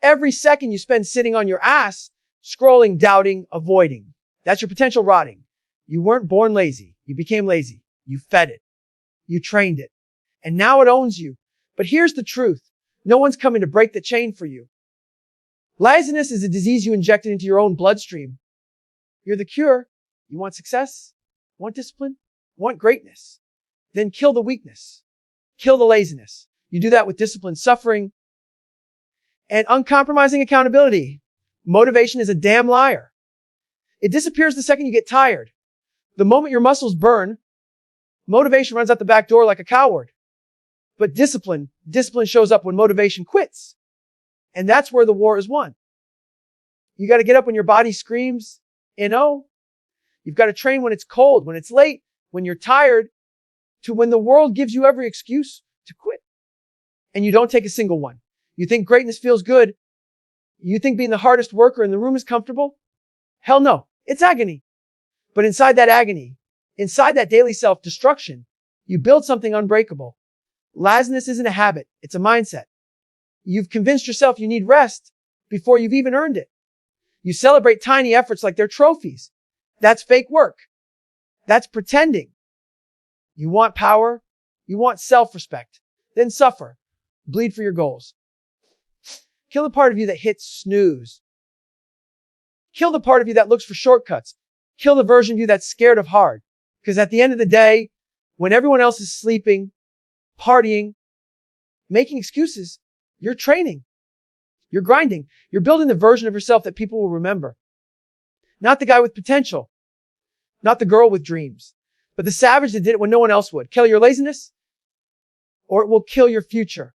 every second you spend sitting on your ass, scrolling, doubting, avoiding. That's your potential rotting. You weren't born lazy. You became lazy. You fed it. You trained it. And now it owns you. But here's the truth. No one's coming to break the chain for you. Laziness is a disease you injected into your own bloodstream. You're the cure. You want success? Want discipline? Want greatness? Then kill the weakness. Kill the laziness. You do that with discipline, suffering, and uncompromising accountability. Motivation is a damn liar. It disappears the second you get tired. The moment your muscles burn, motivation runs out the back door like a coward. But discipline shows up when motivation quits. And that's where the war is won. You got to get up when your body screams, no. You've got to train when it's cold, when it's late, when you're tired, to when the world gives you every excuse to quit. And you don't take a single one. You think greatness feels good. You think being the hardest worker in the room is comfortable? Hell no. It's agony. But inside that agony, inside that daily self-destruction, you build something unbreakable. Laziness isn't a habit. It's a mindset. You've convinced yourself you need rest before you've even earned it. You celebrate tiny efforts like they're trophies. That's fake work. That's pretending. You want power. You want self-respect. Then suffer. Bleed for your goals. Kill the part of you that hits snooze. Kill the part of you that looks for shortcuts. Kill the version of you that's scared of hard. Because at the end of the day, when everyone else is sleeping, partying, making excuses, you're training. You're grinding. You're building the version of yourself that people will remember. Not the guy with potential. Not the girl with dreams. But the savage that did it when no one else would. Kill your laziness, or it will kill your future.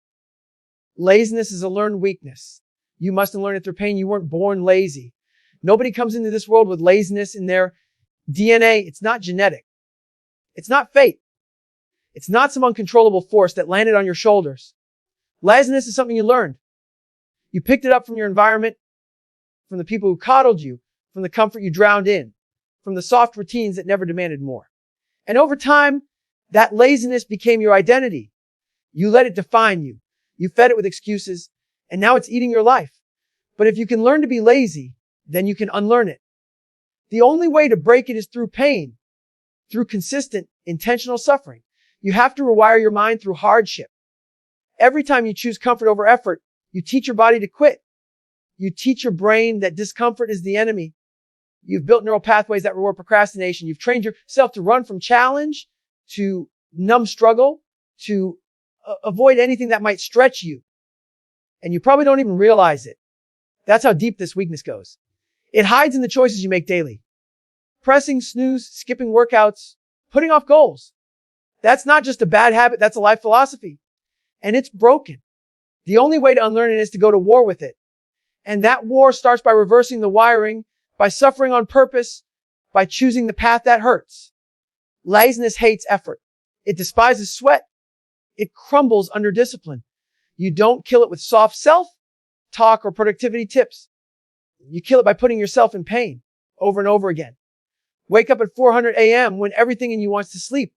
Laziness is a learned weakness. You must unlearn it through pain. You weren't born lazy. Nobody comes into this world with laziness in their DNA. It's not genetic. It's not fate. It's not some uncontrollable force that landed on your shoulders. Laziness is something you learned. You picked it up from your environment, from the people who coddled you, from the comfort you drowned in, from the soft routines that never demanded more. And over time, that laziness became your identity. You let it define you. You fed it with excuses, and now it's eating your life. But if you can learn to be lazy, then you can unlearn it. The only way to break it is through pain, through consistent, intentional suffering. You have to rewire your mind through hardship. Every time you choose comfort over effort, you teach your body to quit. You teach your brain that discomfort is the enemy. You've built neural pathways that reward procrastination. You've trained yourself to run from challenge, to numb struggle, to avoid anything that might stretch you. And you probably don't even realize it. That's how deep this weakness goes. It hides in the choices you make daily. Pressing snooze, skipping workouts, putting off goals. That's not just a bad habit, that's a life philosophy. And it's broken. The only way to unlearn it is to go to war with it. And that war starts by reversing the wiring, by suffering on purpose, by choosing the path that hurts. Laziness hates effort. It despises sweat. It crumbles under discipline. You don't kill it with soft self-talk or productivity tips. You kill it by putting yourself in pain over and over again. Wake up at 400 a.m. when everything in you wants to sleep.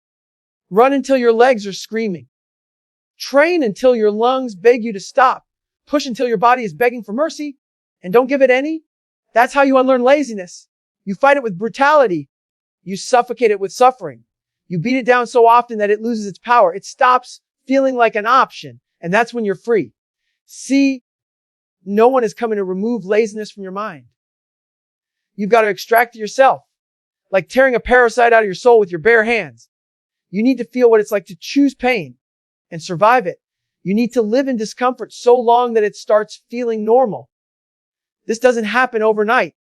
Run until your legs are screaming. Train until your lungs beg you to stop. Push until your body is begging for mercy, and don't give it any. That's how you unlearn laziness. You fight it with brutality. You suffocate it with suffering. You beat it down so often that it loses its power. It stops feeling like an option, and that's when you're free. See, no one is coming to remove laziness from your mind. You've got to extract it yourself, like tearing a parasite out of your soul with your bare hands. You need to feel what it's like to choose pain and survive it. You need to live in discomfort so long that it starts feeling normal. This doesn't happen overnight.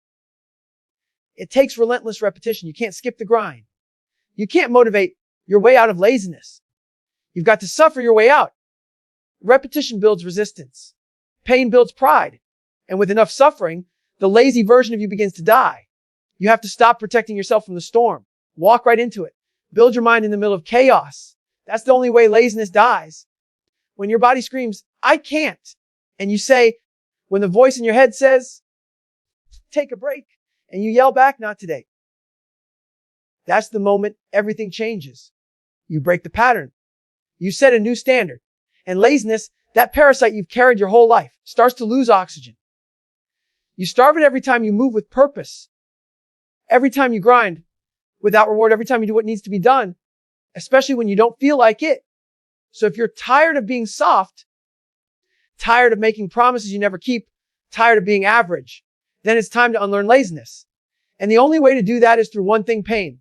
It takes relentless repetition. You can't skip the grind. You can't motivate your way out of laziness. You've got to suffer your way out. Repetition builds resistance. Pain builds pride. And with enough suffering, the lazy version of you begins to die. You have to stop protecting yourself from the storm. Walk right into it. Build your mind in the middle of chaos. That's the only way laziness dies. When your body screams, I can't, and you say, when the voice in your head says, take a break, and you yell back, not today. That's the moment everything changes. You break the pattern. You set a new standard. And laziness, That parasite you've carried your whole life starts to lose oxygen. You starve it every time you move with purpose. Every time you grind without reward, every time you do what needs to be done, especially when you don't feel like it. So if you're tired of being soft, tired of making promises you never keep, tired of being average, then it's time to unlearn laziness. And the only way to do that is through one thing: pain.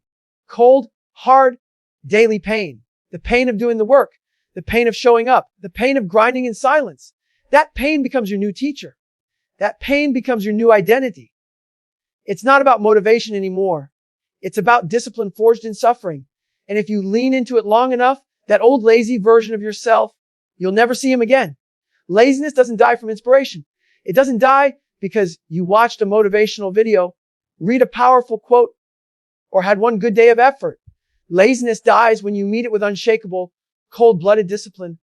Cold, hard, daily pain. The pain of doing the work. The pain of showing up. The pain of grinding in silence. That pain becomes your new teacher. That pain becomes your new identity. It's not about motivation anymore. It's about discipline forged in suffering. And if you lean into it long enough, that old lazy version of yourself, you'll never see him again. Laziness doesn't die from inspiration. It doesn't die because you watched a motivational video, read a powerful quote, or had one good day of effort. Laziness dies when you meet it with unshakable, cold-blooded discipline.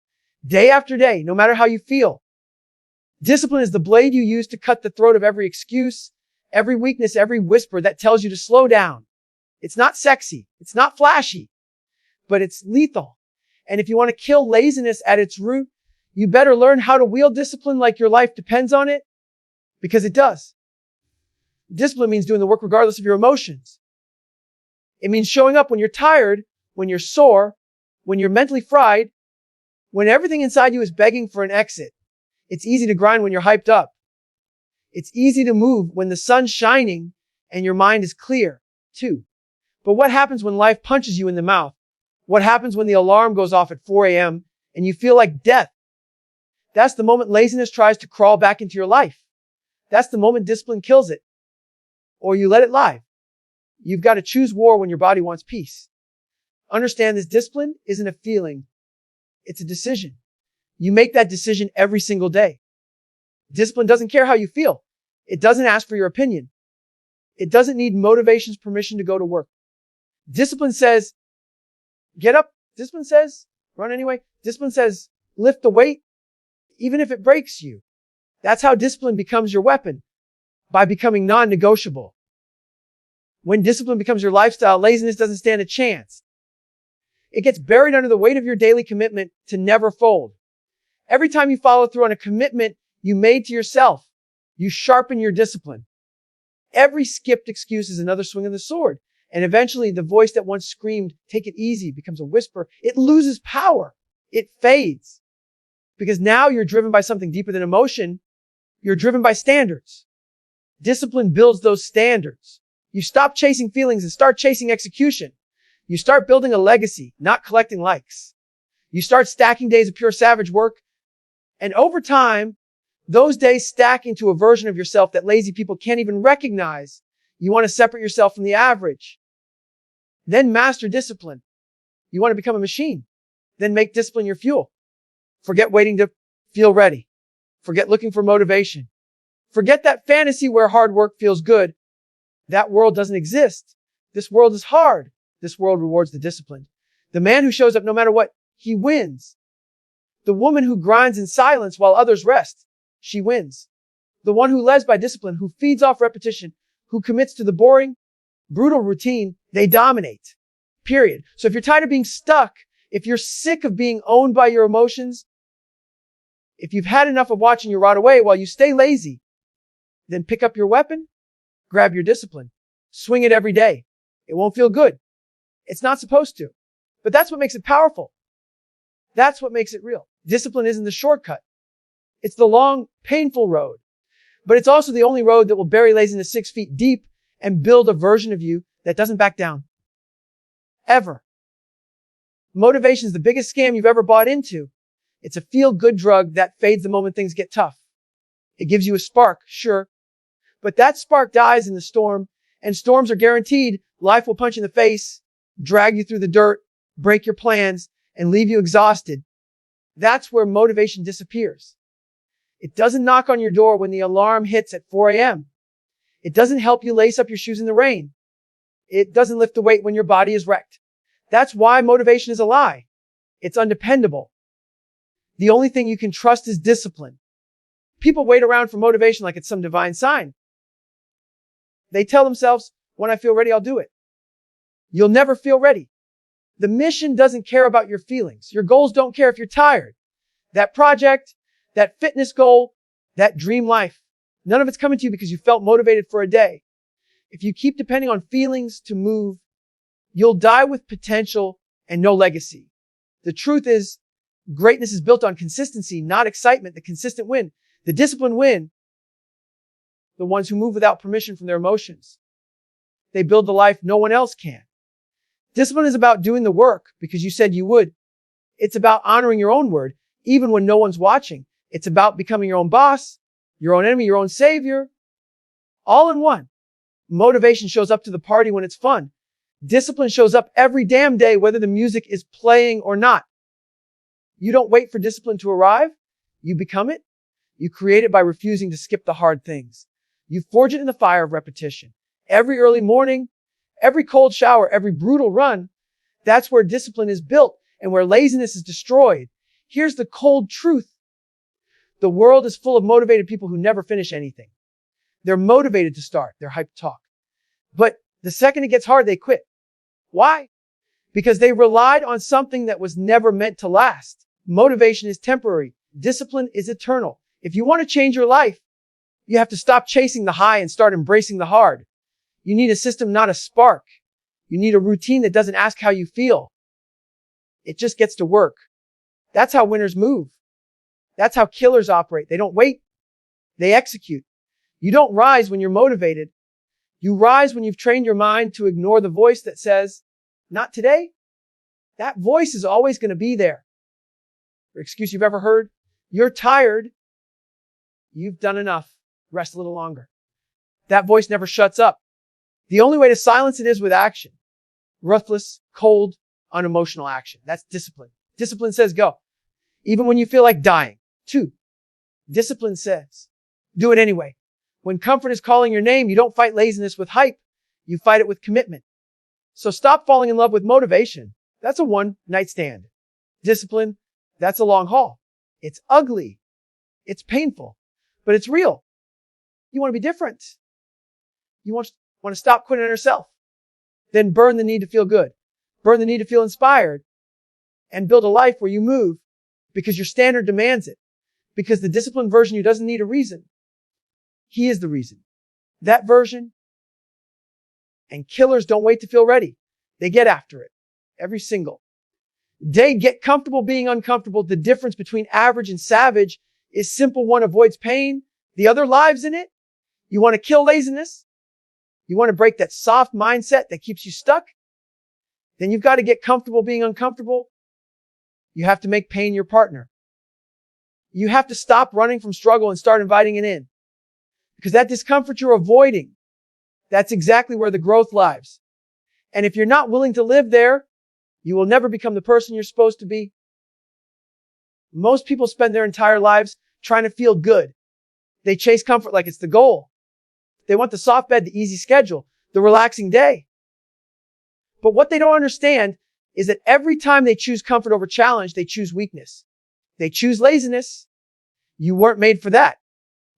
Day after day, no matter how you feel. Discipline is the blade you use to cut the throat of every excuse, every weakness, every whisper that tells you to slow down. It's not sexy. It's not flashy, but it's lethal. And if you want to kill laziness at its root, you better learn how to wield discipline like your life depends on it, because it does. Discipline means doing the work regardless of your emotions. It means showing up when you're tired, when you're sore, when you're mentally fried, when everything inside you is begging for an exit. It's easy to grind when you're hyped up. It's easy to move when the sun's shining and your mind is clear, too. But what happens when life punches you in the mouth? What happens when the alarm goes off at 4 a.m. and you feel like death? That's the moment laziness tries to crawl back into your life. That's the moment discipline kills it. Or you let it lie. You've got to choose war when your body wants peace. Understand this: discipline isn't a feeling. It's a decision. You make that decision every single day. Discipline doesn't care how you feel. It doesn't ask for your opinion. It doesn't need motivation's permission to go to work. Discipline says, get up. Discipline says, run anyway. Discipline says, lift the weight, even if it breaks you. That's how discipline becomes your weapon, by becoming non-negotiable. When discipline becomes your lifestyle, laziness doesn't stand a chance. It gets buried under the weight of your daily commitment to never fold. Every time you follow through on a commitment you made to yourself, you sharpen your discipline. Every skipped excuse is another swing of the sword. And eventually the voice that once screamed, "Take it easy," becomes a whisper. It loses power. It fades. Because now you're driven by something deeper than emotion. You're driven by standards. Discipline builds those standards. You stop chasing feelings and start chasing execution. You start building a legacy, not collecting likes. You start stacking days of pure savage work. And over time, those days stack into a version of yourself that lazy people can't even recognize. You want to separate yourself from the average. Then master discipline. You want to become a machine. Then make discipline your fuel. Forget waiting to feel ready. Forget looking for motivation. Forget that fantasy where hard work feels good. That world doesn't exist. This world is hard. This world rewards the disciplined. The man who shows up no matter what, he wins. The woman who grinds in silence while others rest, she wins. The one who lives by discipline, who feeds off repetition, who commits to the boring, brutal routine, they dominate. Period. So if you're tired of being stuck, if you're sick of being owned by your emotions, if you've had enough of watching you rot away while you stay lazy, then pick up your weapon, grab your discipline, swing it every day. It won't feel good. It's not supposed to. But that's what makes it powerful. That's what makes it real. Discipline isn't the shortcut. It's the long, painful road. But it's also the only road that will bury laziness 6 feet deep and build a version of you that doesn't back down. Ever. Motivation is the biggest scam you've ever bought into. It's a feel-good drug that fades the moment things get tough. It gives you a spark, sure. But that spark dies in the storm, and storms are guaranteed. Life will punch you in the face, drag you through the dirt, break your plans, and leave you exhausted. That's where motivation disappears. It doesn't knock on your door when the alarm hits at 4 a.m. It doesn't help you lace up your shoes in the rain. It doesn't lift the weight when your body is wrecked. That's why motivation is a lie. It's undependable. The only thing you can trust is discipline. People wait around for motivation like it's some divine sign. They tell themselves, when I feel ready, I'll do it. You'll never feel ready. The mission doesn't care about your feelings. Your goals don't care if you're tired. That project, that fitness goal, that dream life. None of it's coming to you because you felt motivated for a day. If you keep depending on feelings to move, you'll die with potential and no legacy. The truth is, greatness is built on consistency, not excitement. The consistent win. The disciplined win. The ones who move without permission from their emotions. They build the life no one else can. Discipline is about doing the work because you said you would. It's about honoring your own word, even when no one's watching. It's about becoming your own boss, your own enemy, your own savior, all in one. Motivation shows up to the party when it's fun. Discipline shows up every damn day, whether the music is playing or not. You don't wait for discipline to arrive. You become it. You create it by refusing to skip the hard things. You forge it in the fire of repetition. Every early morning, every cold shower, every brutal run, that's where discipline is built and where laziness is destroyed. Here's the cold truth. The world is full of motivated people who never finish anything. They're motivated to start. They're hyped to talk. But the second it gets hard, they quit. Why? Because they relied on something that was never meant to last. Motivation is temporary. Discipline is eternal. If you want to change your life, you have to stop chasing the high and start embracing the hard. You need a system, not a spark. You need a routine that doesn't ask how you feel. It just gets to work. That's how winners move. That's how killers operate. They don't wait. They execute. You don't rise when you're motivated. You rise when you've trained your mind to ignore the voice that says, not today. That voice is always going to be there. The excuse you've ever heard, you're tired. You've done enough. Rest a little longer. That voice never shuts up. The only way to silence it is with action. Ruthless, cold, unemotional action. That's discipline. Discipline says go. Even when you feel like dying. 2. Discipline says do it anyway. When comfort is calling your name, you don't fight laziness with hype. You fight it with commitment. So stop falling in love with motivation. That's a one-night stand. Discipline, that's a long haul. It's ugly. It's painful, but it's real. You want to be different. You want to stop quitting on yourself. Then burn the need to feel good. Burn the need to feel inspired and build a life where you move because your standard demands it. Because the disciplined version you doesn't need a reason. He is the reason. That version. And killers don't wait to feel ready. They get after it. Every single day. Get comfortable being uncomfortable. The difference between average and savage is simple. One avoids pain. The other lives in it. You want to kill laziness? You want to break that soft mindset that keeps you stuck? Then you've got to get comfortable being uncomfortable. You have to make pain your partner. You have to stop running from struggle and start inviting it in. Because that discomfort you're avoiding, that's exactly where the growth lies. And if you're not willing to live there, you will never become the person you're supposed to be. Most people spend their entire lives trying to feel good. They chase comfort like it's the goal. They want the soft bed, the easy schedule, the relaxing day. But what they don't understand is that every time they choose comfort over challenge, they choose weakness. They choose laziness. You weren't made for that.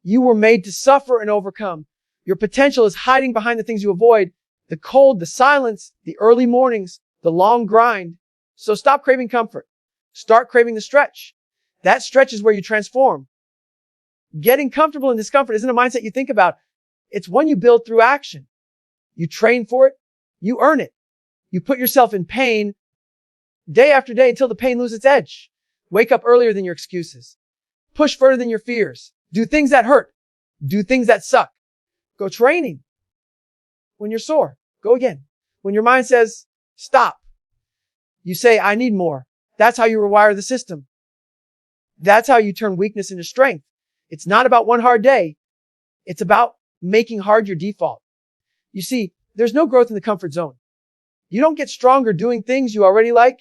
You were made to suffer and overcome. Your potential is hiding behind the things you avoid. The cold, the silence, the early mornings, the long grind. So stop craving comfort. Start craving the stretch. That stretch is where you transform. Getting comfortable in discomfort isn't a mindset you think about. It's one you build through action. You train for it. You earn it. You put yourself in pain day after day until the pain loses its edge. Wake up earlier than your excuses. Push further than your fears. Do things that hurt. Do things that suck. Go training. When you're sore, go again. When your mind says, stop, you say, I need more. That's how you rewire the system. That's how you turn weakness into strength. It's not about one hard day. It's about making hard your default. You see, there's no growth in the comfort zone. You don't get stronger doing things you already like.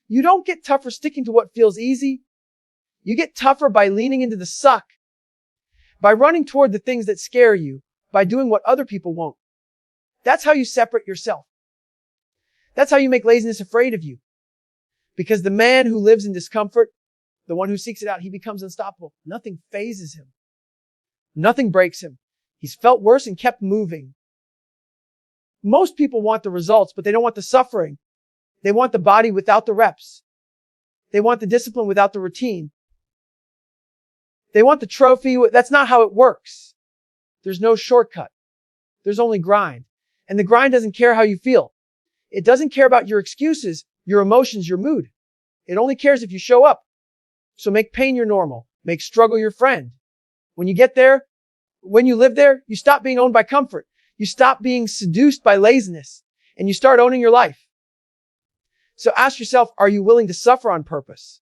You don't get tougher sticking to what feels easy. You get tougher by leaning into the suck, by running toward the things that scare you, by doing what other people won't. That's how you separate yourself. That's how you make laziness afraid of you. Because the man who lives in discomfort, the one who seeks it out, he becomes unstoppable. Nothing phases him. Nothing breaks him. He's felt worse and kept moving. Most people want the results, but they don't want the suffering. They want the body without the reps. They want the discipline without the routine. They want the trophy. That's not how it works. There's no shortcut. There's only grind. And the grind doesn't care how you feel. It doesn't care about your excuses, your emotions, your mood. It only cares if you show up. So make pain your normal. Make struggle your friend. When you get there, when you live there, you stop being owned by comfort. You stop being seduced by laziness. And you start owning your life. So ask yourself, are you willing to suffer on purpose?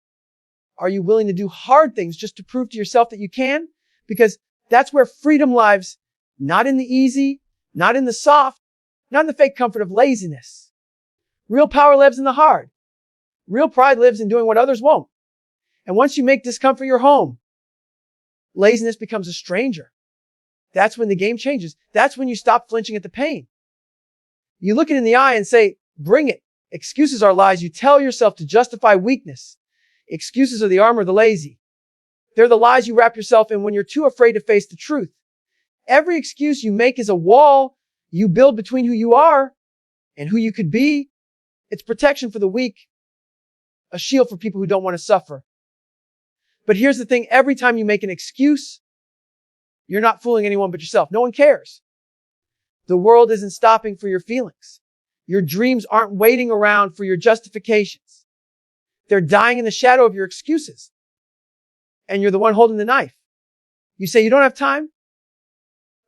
Are you willing to do hard things just to prove to yourself that you can? Because that's where freedom lives, not in the easy, not in the soft, not in the fake comfort of laziness. Real power lives in the hard. Real pride lives in doing what others won't. And once you make discomfort your home, laziness becomes a stranger. That's when the game changes. That's when you stop flinching at the pain. You look it in the eye and say, bring it. Excuses are lies you tell yourself to justify weakness. Excuses are the armor of the lazy. They're the lies you wrap yourself in when you're too afraid to face the truth. Every excuse you make is a wall you build between who you are and who you could be. It's protection for the weak, a shield for people who don't want to suffer. But here's the thing, every time you make an excuse, you're not fooling anyone but yourself. No one cares. The world isn't stopping for your feelings. Your dreams aren't waiting around for your justifications. They're dying in the shadow of your excuses. And you're the one holding the knife. You say you don't have time,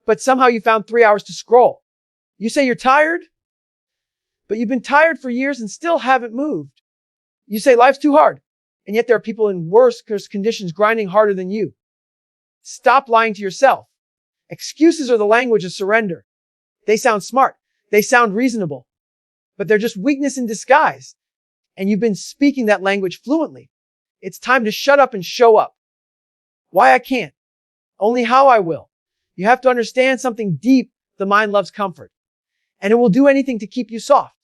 but somehow you found 3 hours to scroll. You say you're tired, but you've been tired for years and still haven't moved. You say life's too hard, and yet there are people in worse conditions grinding harder than you. Stop lying to yourself. Excuses are the language of surrender. They sound smart. They sound reasonable, but they're just weakness in disguise. And you've been speaking that language fluently. It's time to shut up and show up. Why I can't. Only how I will. You have to understand something deep. The mind loves comfort. And it will do anything to keep you soft.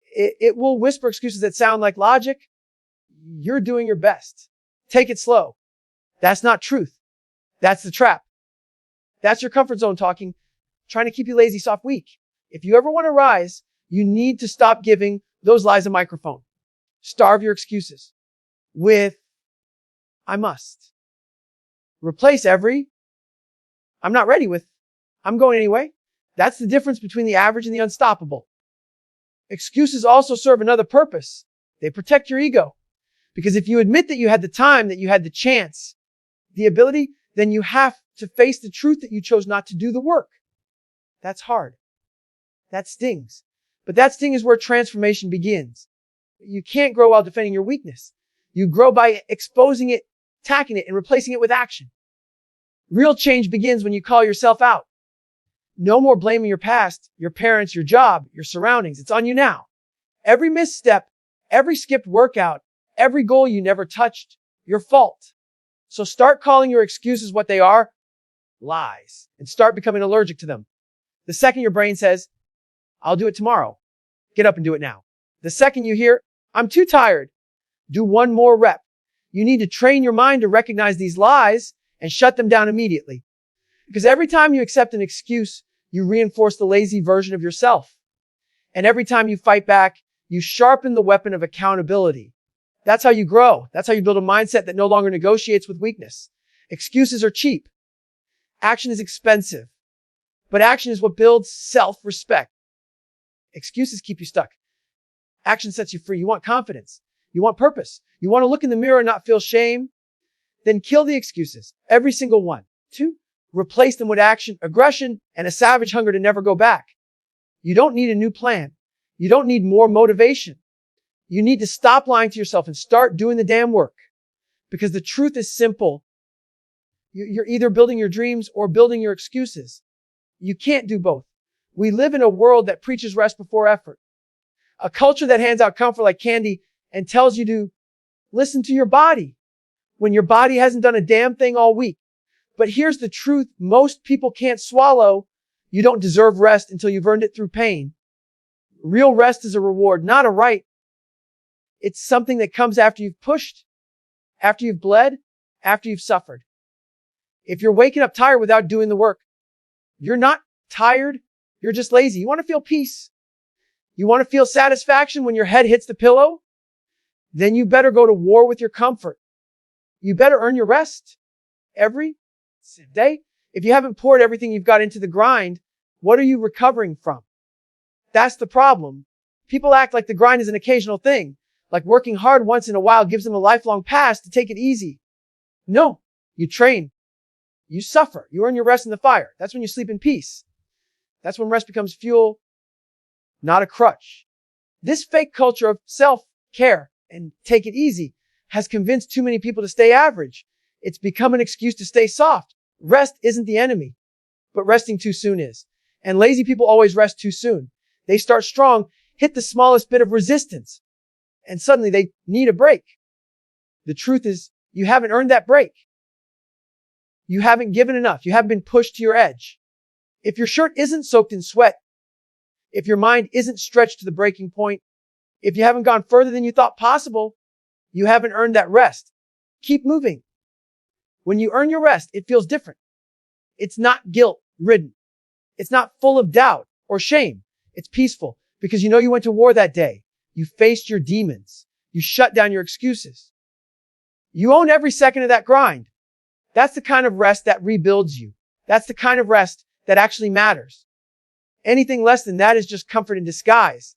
It will whisper excuses that sound like logic. You're doing your best. Take it slow. That's not truth. That's the trap. That's your comfort zone talking, trying to keep you lazy, soft, weak. If you ever want to rise, you need to stop giving those lies a microphone. Starve your excuses with, I must. Replace every, I'm not ready with, I'm going anyway. That's the difference between the average and the unstoppable. Excuses also serve another purpose. They protect your ego. Because if you admit that you had the time, that you had the chance, the ability, then you have to face the truth that you chose not to do the work. That's hard. That stings. But that sting is where transformation begins. You can't grow while defending your weakness. You grow by exposing it, attacking it, and replacing it with action. Real change begins when you call yourself out. No more blaming your past, your parents, your job, your surroundings. It's on you now. Every misstep, every skipped workout, every goal you never touched, your fault. So start calling your excuses what they are, lies, and start becoming allergic to them. The second your brain says, I'll do it tomorrow, get up and do it now. The second you hear, I'm too tired, do one more rep. You need to train your mind to recognize these lies and shut them down immediately. Because every time you accept an excuse, you reinforce the lazy version of yourself. And every time you fight back, you sharpen the weapon of accountability. That's how you grow. That's how you build a mindset that no longer negotiates with weakness. Excuses are cheap. Action is expensive. But action is what builds self-respect. Excuses keep you stuck. Action sets you free. You want confidence. You want purpose. You want to look in the mirror and not feel shame. Then kill the excuses. Every single one. 2, replace them with action, aggression, and a savage hunger to never go back. You don't need a new plan. You don't need more motivation. You need to stop lying to yourself and start doing the damn work. Because the truth is simple. You're either building your dreams or building your excuses. You can't do both. We live in a world that preaches rest before effort. A culture that hands out comfort like candy and tells you to listen to your body when your body hasn't done a damn thing all week. But here's the truth. Most people can't swallow. You don't deserve rest until you've earned it through pain. Real rest is a reward, not a right. It's something that comes after you've pushed, after you've bled, after you've suffered. If you're waking up tired without doing the work, you're not tired. You're just lazy. You want to feel peace. You want to feel satisfaction when your head hits the pillow? Then you better go to war with your comfort. You better earn your rest. every day. If you haven't poured everything you've got into the grind, what are you recovering from? That's the problem. People act like the grind is an occasional thing, like working hard once in a while gives them a lifelong pass to take it easy. No, you train. You suffer. You earn your rest in the fire. That's when you sleep in peace. That's when rest becomes fuel, not a crutch. This fake culture of self-care and take it easy has convinced too many people to stay average. It's become an excuse to stay soft. Rest isn't the enemy, but resting too soon is. And lazy people always rest too soon. They start strong, hit the smallest bit of resistance, and suddenly they need a break. The truth is, you haven't earned that break. You haven't given enough. You haven't been pushed to your edge. If your shirt isn't soaked in sweat, if your mind isn't stretched to the breaking point, if you haven't gone further than you thought possible, you haven't earned that rest. Keep moving. When you earn your rest, it feels different. It's not guilt-ridden. It's not full of doubt or shame. It's peaceful because you know you went to war that day. You faced your demons. You shut down your excuses. You own every second of that grind. That's the kind of rest that rebuilds you. That's the kind of rest that actually matters. Anything less than that is just comfort in disguise.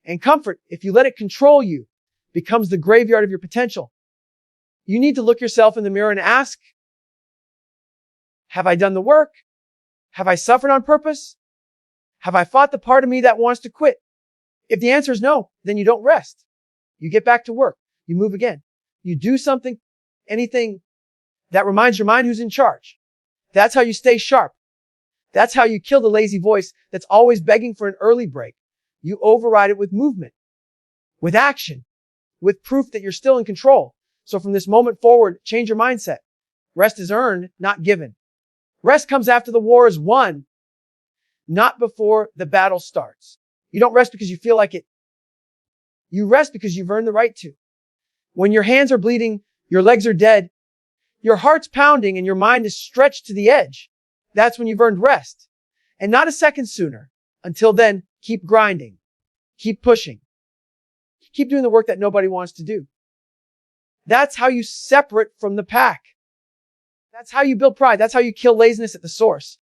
And comfort, if you let it control you, becomes the graveyard of your potential. You need to look yourself in the mirror and ask, have I done the work? Have I suffered on purpose? Have I fought the part of me that wants to quit? If the answer is no, then you don't rest. You get back to work. You move again. You do something, anything that reminds your mind who's in charge. That's how you stay sharp. That's how you kill the lazy voice that's always begging for an early break. You override it with movement, with action, with proof that you're still in control. So from this moment forward, change your mindset. Rest is earned, not given. Rest comes after the war is won, not before the battle starts. You don't rest because you feel like it. You rest because you've earned the right to. When your hands are bleeding, your legs are dead, your heart's pounding, and your mind is stretched to the edge, that's when you've earned rest. And not a second sooner. Until then, keep grinding. Keep pushing. Keep doing the work that nobody wants to do. That's how you separate from the pack. That's how you build pride. That's how you kill laziness at the source.